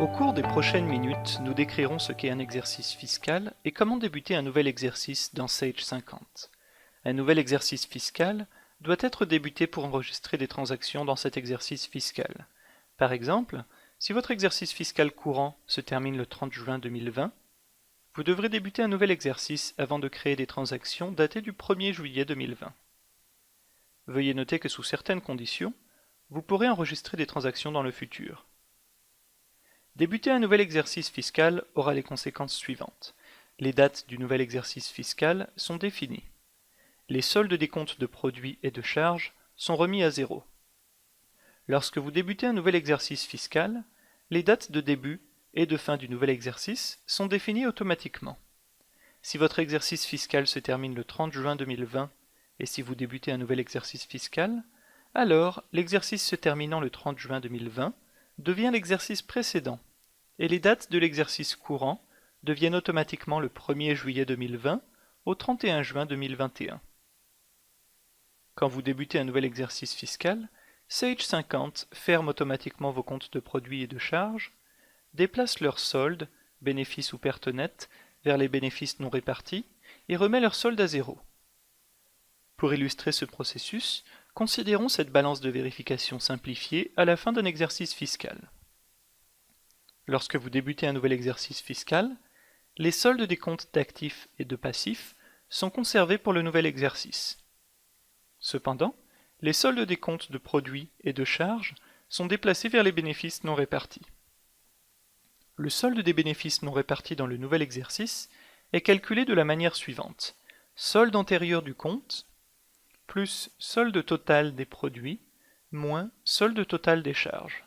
Au cours des prochaines minutes, nous décrirons ce qu'est un exercice fiscal et comment débuter un nouvel exercice dans Sage 50. Un nouvel exercice fiscal doit être débuté pour enregistrer des transactions dans cet exercice fiscal. Par exemple, si votre exercice fiscal courant se termine le 30 juin 2020, vous devrez débuter un nouvel exercice avant de créer des transactions datées du 1er juillet 2020. Veuillez noter que sous certaines conditions, vous pourrez enregistrer des transactions dans le futur. Débuter un nouvel exercice fiscal aura les conséquences suivantes. Les dates du nouvel exercice fiscal sont définies. Les soldes des comptes de produits et de charges sont remis à zéro. Lorsque vous débutez un nouvel exercice fiscal, les dates de début et de fin du nouvel exercice sont définies automatiquement. Si votre exercice fiscal se termine le 30 juin 2020 et si vous débutez un nouvel exercice fiscal, alors l'exercice se terminant le 30 juin 2020 devient l'exercice précédent, et les dates de l'exercice courant deviennent automatiquement le 1er juillet 2020 au 31 juin 2021. Quand vous débutez un nouvel exercice fiscal, Sage 50 ferme automatiquement vos comptes de produits et de charges, déplace leurs soldes, bénéfices ou pertes nettes, vers les bénéfices non répartis et remet leur solde à zéro. Pour illustrer ce processus, considérons cette balance de vérification simplifiée à la fin d'un exercice fiscal. Lorsque vous débutez un nouvel exercice fiscal, les soldes des comptes d'actifs et de passifs sont conservés pour le nouvel exercice. Cependant, les soldes des comptes de produits et de charges sont déplacés vers les bénéfices non répartis. Le solde des bénéfices non répartis dans le nouvel exercice est calculé de la manière suivante. Solde antérieur du compte plus solde total des produits moins solde total des charges.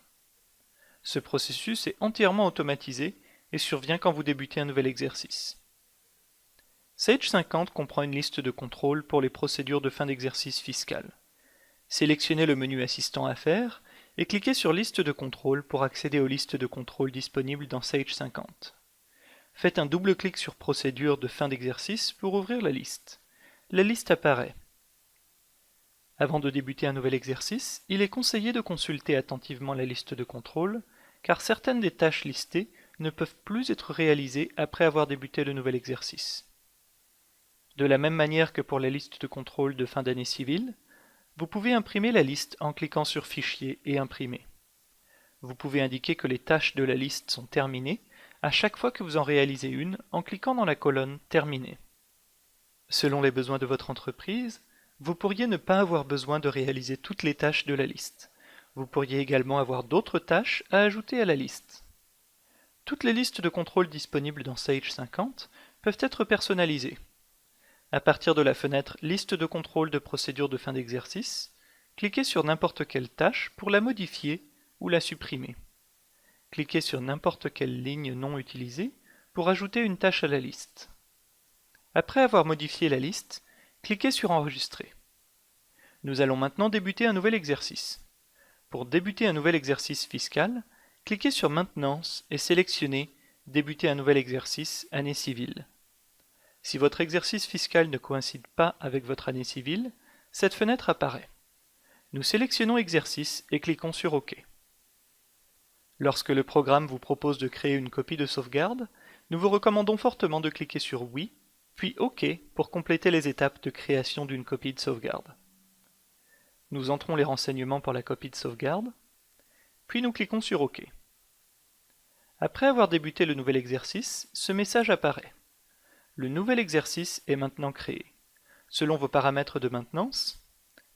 Ce processus est entièrement automatisé et survient quand vous débutez un nouvel exercice. Sage 50 comprend une liste de contrôle pour les procédures de fin d'exercice fiscal. Sélectionnez le menu Assistant Affaires et cliquez sur Liste de contrôle pour accéder aux listes de contrôle disponibles dans Sage 50. Faites un double-clic sur Procédure de fin d'exercice pour ouvrir la liste. La liste apparaît. Avant de débuter un nouvel exercice, il est conseillé de consulter attentivement la liste de contrôle, car certaines des tâches listées ne peuvent plus être réalisées après avoir débuté le nouvel exercice. De la même manière que pour la liste de contrôle de fin d'année civile, vous pouvez imprimer la liste en cliquant sur Fichier et Imprimer. Vous pouvez indiquer que les tâches de la liste sont terminées à chaque fois que vous en réalisez une en cliquant dans la colonne Terminé. Selon les besoins de votre entreprise, vous pourriez ne pas avoir besoin de réaliser toutes les tâches de la liste. Vous pourriez également avoir d'autres tâches à ajouter à la liste. Toutes les listes de contrôle disponibles dans Sage 50 peuvent être personnalisées. À partir de la fenêtre Liste de contrôle de procédure de fin d'exercice, cliquez sur n'importe quelle tâche pour la modifier ou la supprimer. Cliquez sur n'importe quelle ligne non utilisée pour ajouter une tâche à la liste. Après avoir modifié la liste, cliquez sur Enregistrer. Nous allons maintenant débuter un nouvel exercice. Pour débuter un nouvel exercice fiscal, cliquez sur Maintenance et sélectionnez Débuter un nouvel exercice, année civile. Si votre exercice fiscal ne coïncide pas avec votre année civile, cette fenêtre apparaît. Nous sélectionnons Exercice et cliquons sur OK. Lorsque le programme vous propose de créer une copie de sauvegarde, nous vous recommandons fortement de cliquer sur Oui, puis OK pour compléter les étapes de création d'une copie de sauvegarde. Nous entrons les renseignements pour la copie de sauvegarde, puis nous cliquons sur OK. Après avoir débuté le nouvel exercice, ce message apparaît. Le nouvel exercice est maintenant créé. Selon vos paramètres de maintenance,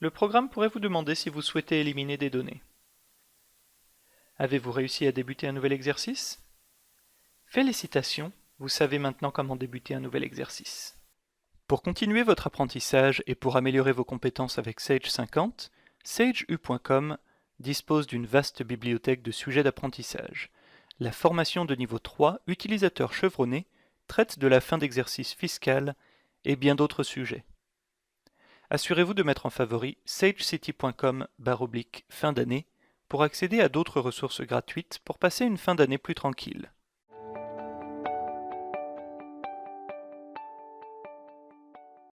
le programme pourrait vous demander si vous souhaitez éliminer des données. Avez-vous réussi à débuter un nouvel exercice? Félicitations, vous savez maintenant comment débuter un nouvel exercice. Pour continuer votre apprentissage et pour améliorer vos compétences avec Sage 50, sageu.com dispose d'une vaste bibliothèque de sujets d'apprentissage. La formation de niveau 3, utilisateur chevronné, traite de la fin d'exercice fiscal et bien d'autres sujets. Assurez-vous de mettre en favori sagecity.com/fin d'année pour accéder à d'autres ressources gratuites pour passer une fin d'année plus tranquille.